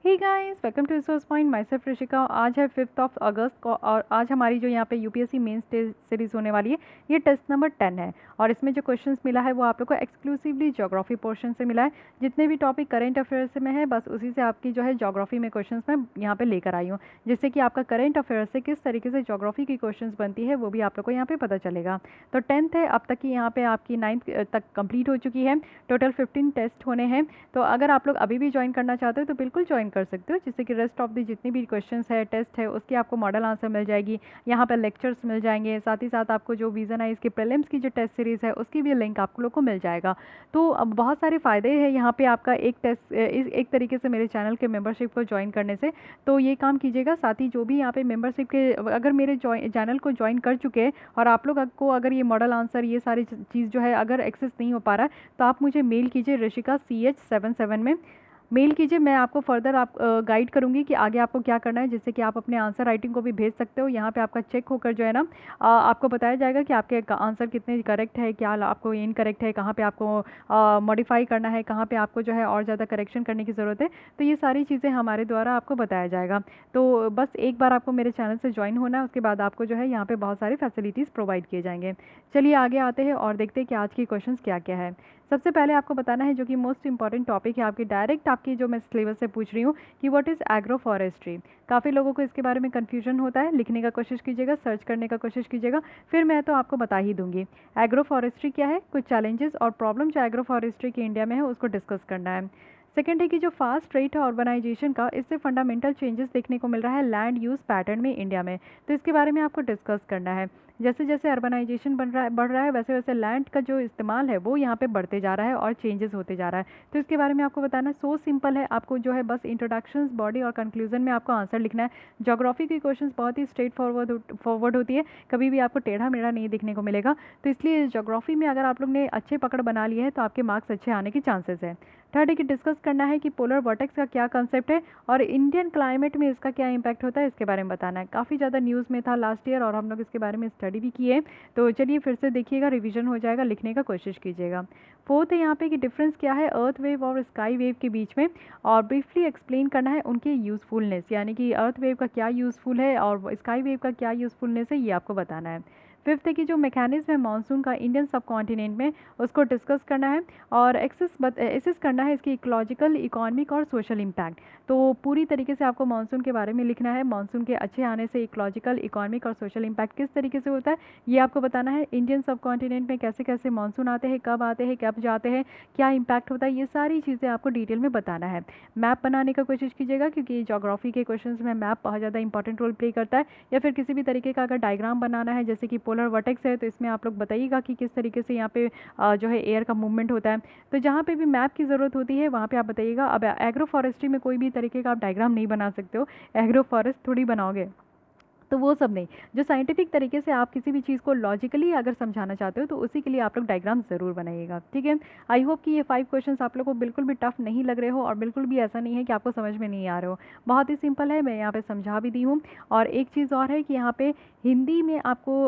Hey guys, welcome to Resource Point. Myself Rishika. आज है 5 अगस्त को और आज हमारी जो यहाँ पे यूपीएससी मेंस टेस्ट सीरीज़ होने वाली है, ये टेस्ट नंबर 10 है। और इसमें जो क्वेश्चंस मिला है वो आप लोग को एक्सक्लूसिवली ज्योग्राफी पोर्शन से मिला है। जितने भी टॉपिक करेंट अफेयर्स में है, बस उसी से आपकी जो है ज्योग्राफी में क्वेश्चंस मैं यहाँ पे लेकर आई हूँ, जिससे कि आपका करेंट अफेयर्स से किस तरीके से ज्योग्राफी की क्वेश्चंस बनती है वो भी आप लोग को यहाँ पे पता चलेगा। तो 10th है, अब तक की यहाँ पे आपकी 9th तक कंप्लीट हो चुकी है। टोटल 15 टेस्ट होने हैं। तो अगर आप लोग अभी भी ज्वाइन करना चाहते हो तो बिल्कुल ज्वाइन कर सकते हो, जिससे कि रेस्ट ऑफ दी जितनी भी क्वेश्चंस है, टेस्ट है, उसकी आपको मॉडल आंसर मिल जाएगी। यहाँ पर लेक्चर्स मिल जाएंगे, साथ ही साथ आपको जो विजन है इसके प्रीलिम्स की जो टेस्ट सीरीज़ है उसकी भी लिंक आप लोग को मिल जाएगा। तो अब बहुत सारे फ़ायदे हैं यहाँ पे आपका एक टेस्ट एक तरीके से मेरे चैनल के मेंबरशिप को ज्वाइन करने से। तो ये काम कीजिएगा। साथ ही जो भी यहाँ पे मेंबरशिप के अगर मेरे चैनल को ज्वाइन कर चुके हैं और आप लोग को अगर ये मॉडल आंसर ये सारी चीज़ जो है अगर एक्सेस नहीं हो पा रहा है, तो आप मुझे मेल कीजिए ऋषिका CH77 में मेल कीजिए। मैं आपको फर्दर आप गाइड करूँगी कि आगे आपको क्या करना है, जिससे कि आप अपने आंसर राइटिंग को भी भेज सकते हो। यहाँ पे आपका चेक होकर जो है ना आपको बताया जाएगा कि आपके आंसर कितने करेक्ट है, क्या आपको इनकरेक्ट है, कहाँ पे आपको मॉडिफाई करना है, कहाँ पे आपको जो है और ज़्यादा करेक्शन करने की ज़रूरत है। तो ये सारी चीज़ें हमारे द्वारा आपको बताया जाएगा। तो बस एक बार आपको मेरे चैनल से ज्वाइन होना है, उसके बाद आपको जो है यहाँ पर बहुत सारी फैसिलिटीज़ प्रोवाइड किए जाएंगे। चलिए आगे आते हैं और देखते हैं कि आज की क्वेश्चंस क्या क्या है। सबसे पहले आपको बताना है जो कि मोस्ट इंपॉर्टेंट टॉपिक है आपकी, डायरेक्ट आपकी जो मैं सिलेबस से पूछ रही हूँ कि व्हाट इज़ एग्रो फॉरेस्ट्री। काफ़ी लोगों को इसके बारे में कन्फ्यूजन होता है। लिखने का कोशिश कीजिएगा, सर्च करने का कोशिश कीजिएगा, फिर मैं तो आपको बता ही दूंगी एग्रो फॉरेस्ट्री क्या है। कुछ चैलेंजेस और प्रॉब्लम जो एग्रो फॉरेस्ट्री की इंडिया में है उसको डिस्कस करना है। सेकेंड है कि जो फास्ट रेट है ऑर्गेनाइजेशन का, इससे फंडामेंटल चेंजेस देखने को मिल रहा है लैंड यूज़ पैटर्न में इंडिया में। तो इसके बारे में आपको डिस्कस करना है। जैसे जैसे अर्बनाइजेशन बढ़ रहा है वैसे वैसे लैंड का जो इस्तेमाल है वो यहाँ पे बढ़ते जा रहा है और चेंजेस होते जा रहा है। तो इसके बारे में आपको बताना सो सिंपल है। आपको जो है बस इंट्रोडक्शंस, बॉडी और कंक्लूजन में आपको आंसर लिखना है। ज्योग्राफी की क्वेश्चंस बहुत ही स्ट्रेट फॉरवर्ड होती है, कभी भी आपको टेढ़ा मेढ़ा नहीं देखने को मिलेगा। तो इसलिए ज्योग्राफी में अगर आप लोग ने अच्छे पकड़ बना लिए हैं तो आपके मार्क्स अच्छे आने की चांसेस है। थर्ड है कि डिस्कस करना है कि पोलर वर्टेक्स का क्या कंसेप्ट है और इंडियन क्लाइमेट में इसका क्या इंपैक्ट होता है, इसके बारे में बताना है। काफ़ी ज़्यादा न्यूज़ में था लास्ट ईयर और हम लोग इसके बारे में स्टडी भी किए। तो चलिए फिर से देखिएगा, रिवीजन हो जाएगा, लिखने का कोशिश कीजिएगा। फोर्थ है यहाँ पे कि डिफरेंस क्या है अर्थ वेव और स्काई वेव के बीच में, और ब्रीफली एक्सप्लेन करना है उनके यूज़फुलनेस, यानी कि अर्थ वेव का क्या यूज़फुल है और स्काई वेव का क्या यूज़फुलनेस है, ये आपको बताना है। फिफ्थ है कि जो मैकेनिज्म है मानसून का इंडियन सब कॉन्टिनेंट में, उसको डिस्कस करना है और एसेस करना है इसकी इकोलॉजिकल, इकोनॉमिक और सोशल इम्पैक्ट। तो पूरी तरीके से आपको मानसून के बारे में लिखना है। मानसून के अच्छे आने से इकोलॉजिकल, इकोनॉमिक और सोशल इम्पैक्ट किस तरीके से होता है ये आपको बताना है। इंडियन सब कॉन्टिनेंट में कैसे कैसे मानसून आते हैं, कब जाते हैं, क्या इंपैक्ट होता है, ये सारी चीज़ें आपको डिटेल में बताना है। मैप बनाने का कोशिश कीजिएगा, क्योंकि ज्योग्राफी के क्वेश्चंस में मैप बहुत ज़्यादा इंपॉर्टेंट रोल प्ले करता है। या फिर किसी भी तरीके का अगर डायग्राम बनाना है, जैसे कि पोलर वर्टेक्स है, तो इसमें आप लोग बताइएगा कि किस तरीके से यहाँ पे जो है एयर का मूवमेंट होता है। तो जहाँ पे भी मैप की ज़रूरत होती है वहाँ पे आप बताइएगा। अब एग्रो फॉरेस्ट्री में कोई भी तरीके का आप डायग्राम नहीं बना सकते हो, एग्रो फॉरेस्ट थोड़ी बनाओगे, तो वो सब नहीं। जो साइंटिफिक तरीके से आप किसी भी चीज़ को लॉजिकली अगर समझाना चाहते हो तो उसी के लिए आप लोग डायग्राम ज़रूर बनाइएगा, ठीक है। आई होप कि ये 5 क्वेश्चंस आप लोग को बिल्कुल भी टफ नहीं लग रहे हो और बिल्कुल भी ऐसा नहीं है कि आपको समझ में नहीं आ रहे हो। बहुत ही सिंपल है, मैं यहाँ पे समझा भी दी हूँ। और एक चीज़ और है कि यहाँ पे हिंदी में आपको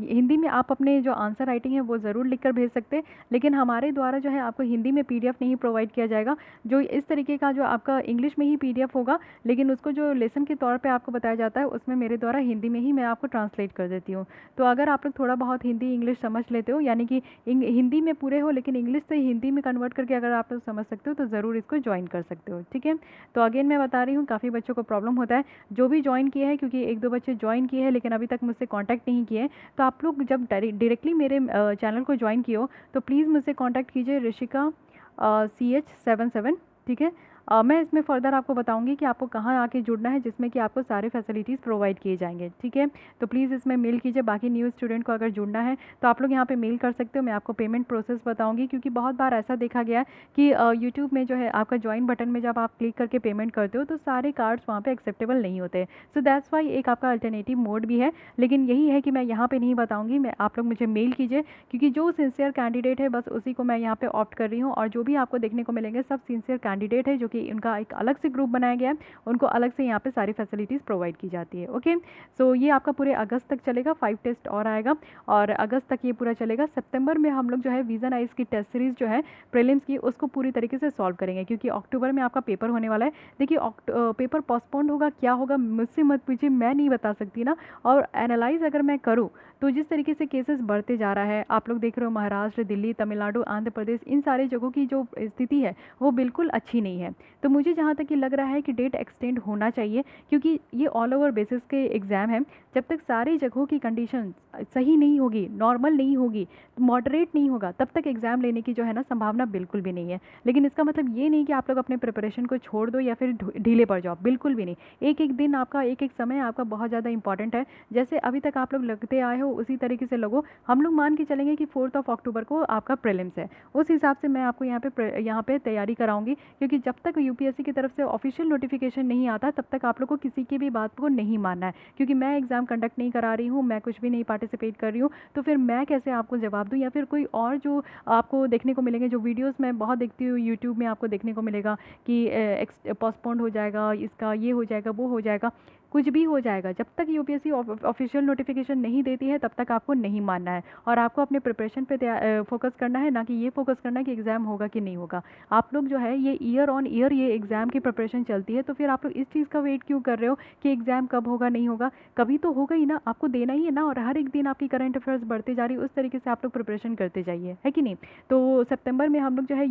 हिंदी में आप अपने जो आंसर राइटिंग है वो ज़रूर लिख कर भेज सकते हैं, लेकिन हमारे द्वारा जो है आपको हिंदी में PDF नहीं प्रोवाइड किया जाएगा। जो इस तरीके का जो आपका इंग्लिश में ही PDF होगा, लेकिन उसको जो लेसन के तौर पे आपको बताया जाता है उसमें मेरे द्वारा हिंदी में ही मैं आपको ट्रांसलेट कर देती हूँ। तो अगर आप लोग थोड़ा बहुत हिंदी इंग्लिश समझ लेते हो, यानी कि हिंदी में पूरे हो लेकिन इंग्लिश से हिंदी में कन्वर्ट करके अगर आप लोग समझ सकते हो तो ज़रूर इसको ज्वाइन कर सकते हो, ठीक है। तो अगेन मैं बता रही हूँ, काफ़ी बच्चों को प्रॉब्लम होता है जो भी ज्वाइन किए हैं, क्योंकि 1-2 बच्चे ज्वाइन किए हैं लेकिन अभी तक मुझसे कॉन्टैक्ट नहीं किए हैं। तो आप लोग जब डायरेक्टली मेरे चैनल को ज्वाइन किए हो तो प्लीज़ मुझसे कॉन्टैक्ट कीजिए ऋषिका CH77, ठीक है। मैं इसमें फ़र्दर आपको बताऊंगी कि आपको कहाँ आके जुड़ना है, जिसमें कि आपको सारे फैसिलिटीज़ प्रोवाइड किए जाएंगे, ठीक है। तो प्लीज़ इसमें मेल कीजिए। बाकी न्यू स्टूडेंट को अगर जुड़ना है तो आप लोग यहाँ पे मेल कर सकते हो। मैं आपको पेमेंट प्रोसेस बताऊंगी, क्योंकि बहुत बार ऐसा देखा गया है कि यूट्यूब में जो है आपका ज्वाइन बटन में जब आप क्लिक करके पेमेंट करते हो तो सारे कार्ड्स वहाँ पर एक्सेप्टेबल नहीं होते। सो दैट्स वाई एक आपका अल्टरनेटिव मोड भी है, लेकिन यही है कि मैं यहाँ पर नहीं बताऊँगी। मैं आप लोग मुझे मेल कीजिए, क्योंकि जो सिंसियर कैंडिडेट है बस उसी को मैं यहाँ पर ऑप्ट कर रही हूँ, और जो भी आपको देखने को मिलेंगे सब सिंसियर कैंडिडेट है जो कि कि उनका एक अलग से ग्रुप बनाया गया है, उनको अलग से यहाँ पे सारी फैसिलिटीज़ प्रोवाइड की जाती है। ओके, सो ये आपका पूरे अगस्त तक चलेगा, 5 टेस्ट और आएगा और अगस्त तक ये पूरा चलेगा। सितंबर में हम लोग जो है विजन आइज की टेस्ट सीरीज़ जो है प्रीलिम्स की उसको पूरी तरीके से सॉल्व करेंगे, क्योंकि अक्टूबर में आपका पेपर होने वाला है। देखिए पेपर पोस्टपोन्ड होगा, क्या होगा मुझसे मत पूछिए, मैं नहीं बता सकती ना। और एनालाइज अगर मैं करूँ तो जिस तरीके से केसेस बढ़ते जा रहा है, आप लोग देख रहे हो महाराष्ट्र, दिल्ली, तमिलनाडु, आंध्र प्रदेश, इन सारे जगहों की जो स्थिति है वो बिल्कुल अच्छी नहीं है। तो मुझे जहाँ तक ये लग रहा है कि डेट एक्सटेंड होना चाहिए, क्योंकि ये ऑल ओवर बेसिस के एग्ज़ाम है। जब तक सारी जगहों की कंडीशन सही नहीं होगी, नॉर्मल नहीं होगी, मॉडरेट नहीं होगा, तब तक एग्ज़ाम लेने की जो है ना संभावना बिल्कुल भी नहीं है। लेकिन इसका मतलब ये नहीं कि आप लोग अपने प्रिपरेशन को छोड़ दो या फिर ढीले पड़ जाओ, बिल्कुल भी नहीं। एक एक दिन आपका, एक एक समय आपका बहुत ज़्यादा इंपॉर्टेंट है। जैसे अभी तक आप लोग लगते आए हो उसी तरीके से लगो। हम लोग मान के चलेंगे कि 4 अक्टूबर को आपका प्रीलिम्स है, उस हिसाब से मैं आपको यहाँ पे तैयारी कराऊंगी, क्योंकि जब तक यूपीएससी की तरफ से ऑफिशियल नोटिफिकेशन नहीं आता तब तक आप लोग को किसी की भी बात को नहीं मानना है। क्योंकि मैं एग्ज़ाम कंडक्ट नहीं करा रही हूँ, मैं कुछ भी नहीं पार्टिसिपेट कर रही हूँ, तो फिर मैं कैसे आपको जवाब दूँ, या फिर कोई और जो आपको देखने को मिलेंगे, जो वीडियोज़ मैं बहुत देखती हूँ यूट्यूब में, आपको देखने को मिलेगा कि पोस्टपोन्ड हो जाएगा, इसका ये हो जाएगा, वो हो जाएगा, कुछ भी हो जाएगा। जब तक यूपीएससी ऑफिशियल नोटिफिकेशन नहीं देती है तब तक आपको नहीं मानना है, और आपको अपने प्रिपरेशन पे फोकस करना है, ना कि ये फोकस करना है कि एग्ज़ाम होगा कि नहीं होगा। आप लोग जो है ये ईयर ऑन ईयर ये एग्ज़ाम की प्रिपरेशन चलती है, तो फिर आप लोग इस चीज़ का वेट क्यों कर रहे हो कि एग्ज़ाम कब होगा, नहीं होगा? कभी तो होगा ही ना, आपको देना ही है ना। और हर एक दिन आपकी करंट अफेयर्स बढ़ते जा रही है, उस तरीके से आप लोग प्रिपरेशन करते जाइए, है कि नहीं? तो सितंबर में हम लोग जो है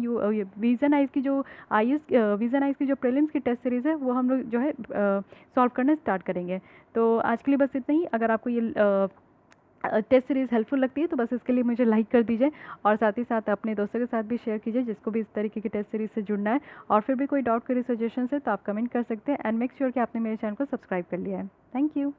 विजन आइज की जो विजन आइज की जो प्रीलिम्स की टेस्ट सीरीज़ है वो हम लोग जो है सॉल्व करना स्टार्ट करेंगे। तो आज के लिए बस इतना ही। अगर आपको ये टेस्ट सीरीज़ हेल्पफुल लगती है तो बस इसके लिए मुझे लाइक कर दीजिए, और साथ ही साथ अपने दोस्तों के साथ भी शेयर कीजिए जिसको भी इस तरीके की टेस्ट सीरीज़ से जुड़ना है। और फिर भी कोई डाउट, कोई सजेशन है तो आप कमेंट कर सकते हैं, एंड मेक श्योर कि आपने मेरे चैनल को सब्सक्राइब कर लिया है। Thank you.